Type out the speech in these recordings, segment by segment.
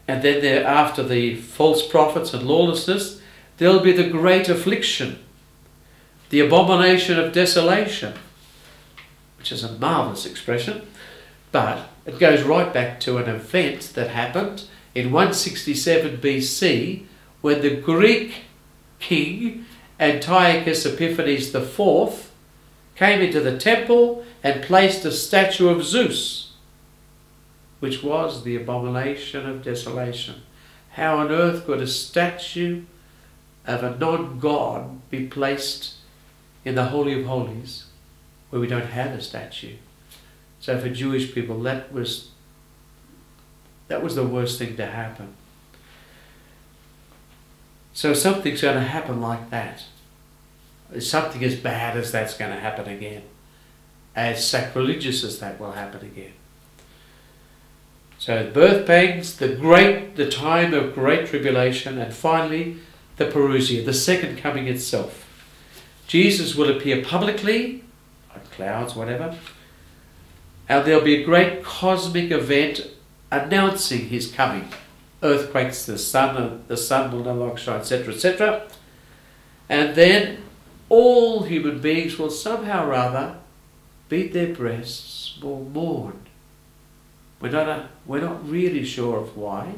And then there, after the false prophets and lawlessness, there'll be the great affliction, the abomination of desolation, which is a marvellous expression, but it goes right back to an event that happened in 167 BC when the Greek king Antiochus Epiphanes IV came into the temple and placed a statue of Zeus, which was the abomination of desolation. How on earth could a statue of a non-god be placed in the Holy of Holies where we don't have a statue? So for Jewish people, that was the worst thing to happen. So something's going to happen like that. Something as bad as that's going to happen again. As sacrilegious as that will happen again. So birth pangs, the time of great tribulation, and finally the parousia, the second coming itself. Jesus will appear publicly, on clouds, whatever, and there'll be a great cosmic event announcing his coming. Earthquakes, the sun will no longer shine, etc., etc. And then all human beings will somehow or other beat their breasts or mourn. We're not really sure of why.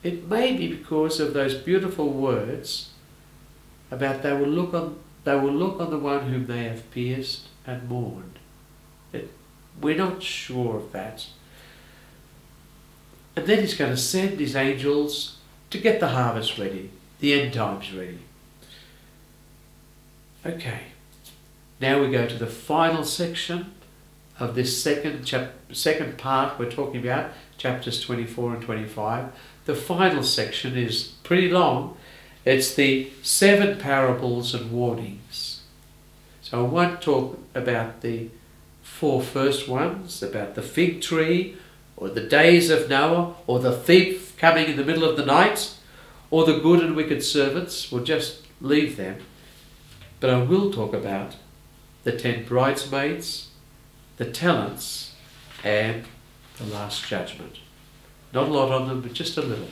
It may be because of those beautiful words about they will look on the one whom they have pierced and mourned. We're not sure of that. And then he's going to send his angels to get the harvest ready, the end times ready. Okay, now we go to the final section of this second part we're talking about, chapters 24 and 25. The final section is pretty long. It's the 7 parables and warnings. So I won't talk about the 4 first ones, about the fig tree, or the days of Noah, or the thief coming in the middle of the night, or the good and wicked servants. We'll just leave them. But I will talk about the 10 bridesmaids, the talents, and the last judgment. Not a lot on them, but just a little.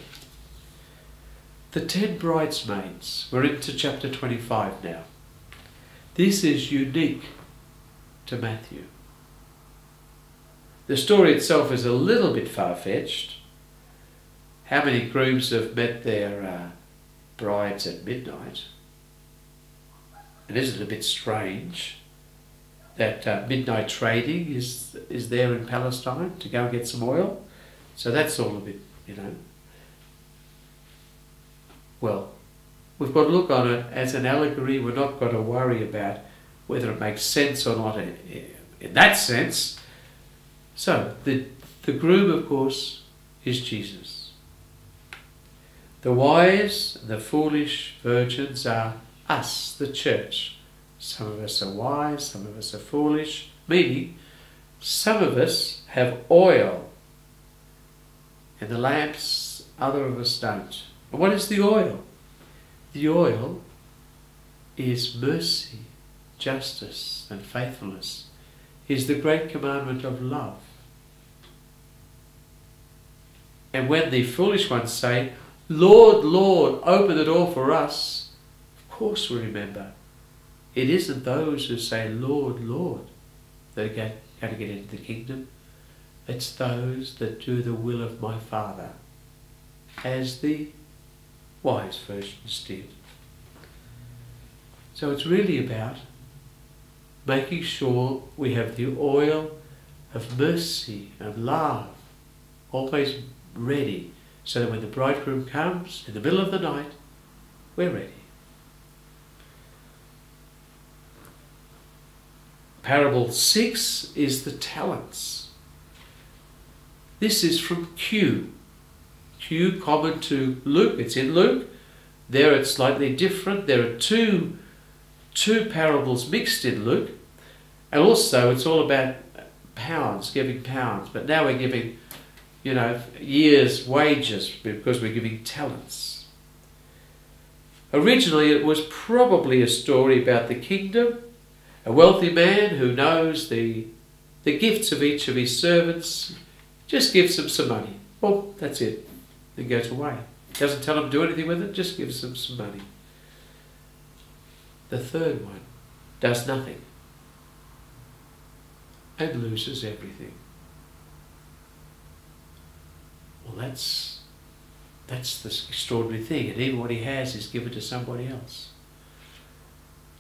The 10 bridesmaids. We're into chapter 25 now. This is unique to Matthew. The story itself is a little bit far-fetched. How many grooms have met their brides at midnight? And isn't it a bit strange that midnight trading is there in Palestine to go and get some oil? So that's all a bit, Well, we've got to look on it as an allegory. We're not going to worry about whether it makes sense or not in that sense. So, the groom, of course, is Jesus. The wise and the foolish virgins are us, the church. Some of us are wise, some of us are foolish, meaning some of us have oil in the lamps, other of us don't. And what is the oil? The oil is mercy, justice and faithfulness, is the great commandment of love. And when the foolish ones say, Lord, Lord, open the door for us, of course we remember, it isn't those who say, Lord, Lord, that are going to get into the kingdom. It's those that do the will of my Father, as the wise virgins did. So it's really about making sure we have the oil of mercy and love always ready, so that when the bridegroom comes in the middle of the night, we're ready. Parable 6 is the talents. This is from Q. Q common to Luke. It's in Luke. There it's slightly different. There are two parables mixed in Luke. And also it's all about pounds, giving pounds. But now we're giving, years' wages because we're giving talents. Originally it was probably a story about the kingdom. A wealthy man who knows the gifts of each of his servants just gives them some money. Well, that's it. then goes away. Doesn't tell them to do anything with it, just gives them some money. The third one does nothing and loses everything. Well, that's the extraordinary thing, and even what he has is given to somebody else.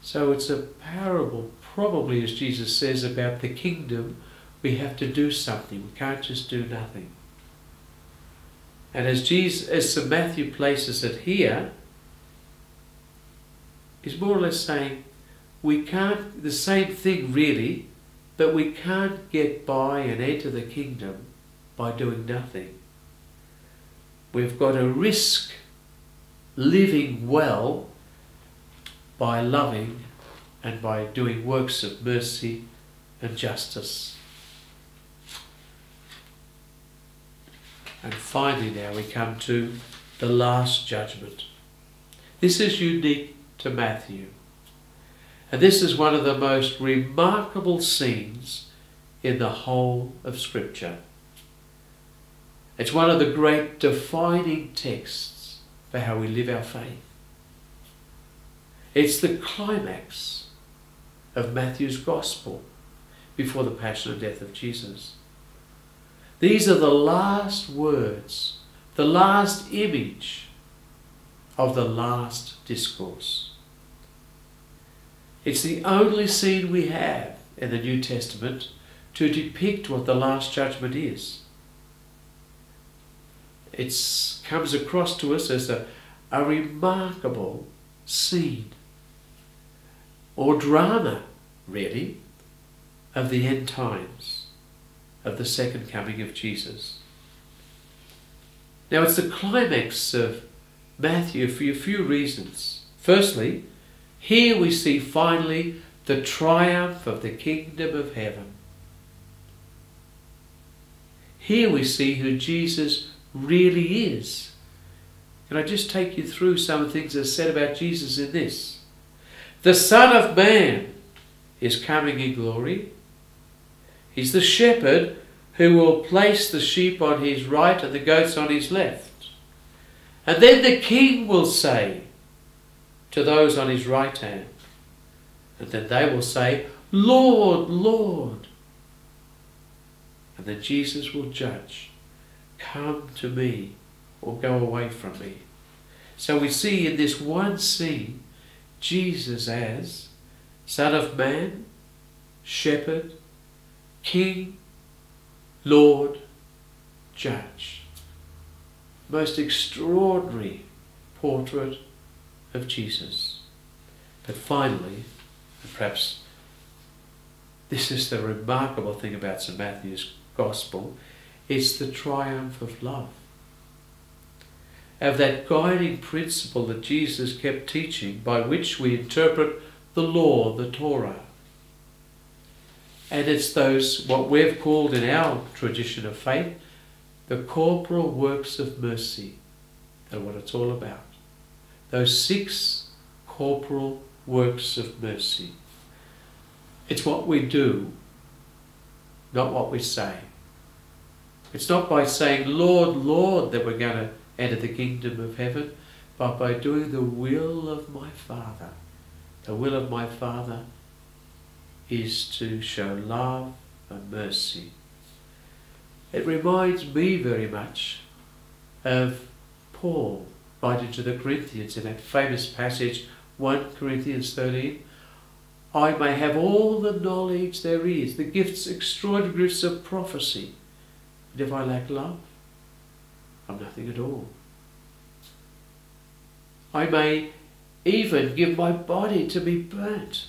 So it's a parable, probably, as Jesus says, about the kingdom. We have to do something. We can't just do nothing. And as St. Matthew places it here, he's more or less saying, we can't, the same thing really, but we can't get by and enter the kingdom by doing nothing. We've got to risk living well by loving and by doing works of mercy and justice. And finally now we come to the last judgment. This is unique to Matthew. And this is one of the most remarkable scenes in the whole of Scripture. It's one of the great defining texts for how we live our faith. It's the climax of Matthew's Gospel before the passion and death of Jesus. These are the last words, the last image of the last discourse. It's the only scene we have in the New Testament to depict what the Last Judgment is. It comes across to us as a remarkable scene, or drama, really, of the end times, of the second coming of Jesus. Now, it's the climax of Matthew for a few reasons. Firstly, here we see finally the triumph of the kingdom of heaven. Here we see who Jesus really is. Can I just take you through some of the things that are said about Jesus in this? The Son of Man is coming in glory. He's the shepherd who will place the sheep on his right and the goats on his left. And then the King will say to those on his right hand, and then they will say, Lord, Lord. And then Jesus will judge, come to me or go away from me. So we see in this one scene Jesus as Son of Man, Shepherd, King, Lord, Judge. Most extraordinary portrait of Jesus. But finally, and perhaps this is the remarkable thing about St. Matthew's Gospel, it's the triumph of love. Of that guiding principle that Jesus kept teaching, by which we interpret the law, the Torah. And it's those, what we've called in our tradition of faith, the corporal works of mercy. That's what it's all about. Those 6 corporal works of mercy. It's what we do, not what we say. It's not by saying, Lord, Lord, that we're going to enter the kingdom of heaven, but by doing the will of my Father. The will of my Father is to show love and mercy. It reminds me very much of Paul writing to the Corinthians in that famous passage, 1 Corinthians 13, I may have all the knowledge there is, the gifts, extraordinary gifts of prophecy, but if I lack love, I'm nothing at all. I may even give my body to be burnt,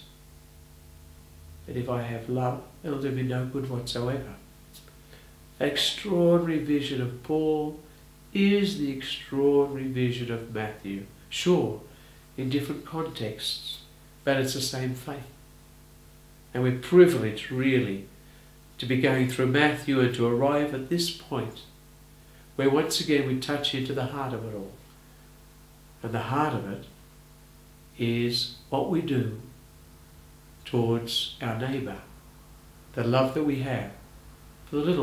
but if I have love, it'll do me no good whatsoever. Extraordinary vision of Paul is the extraordinary vision of Matthew. Sure, in different contexts, but it's the same faith. And we're privileged, really, to be going through Matthew and to arrive at this point where once again we touch into the heart of it all. And the heart of it is what we do towards our neighbour, the love that we have for the little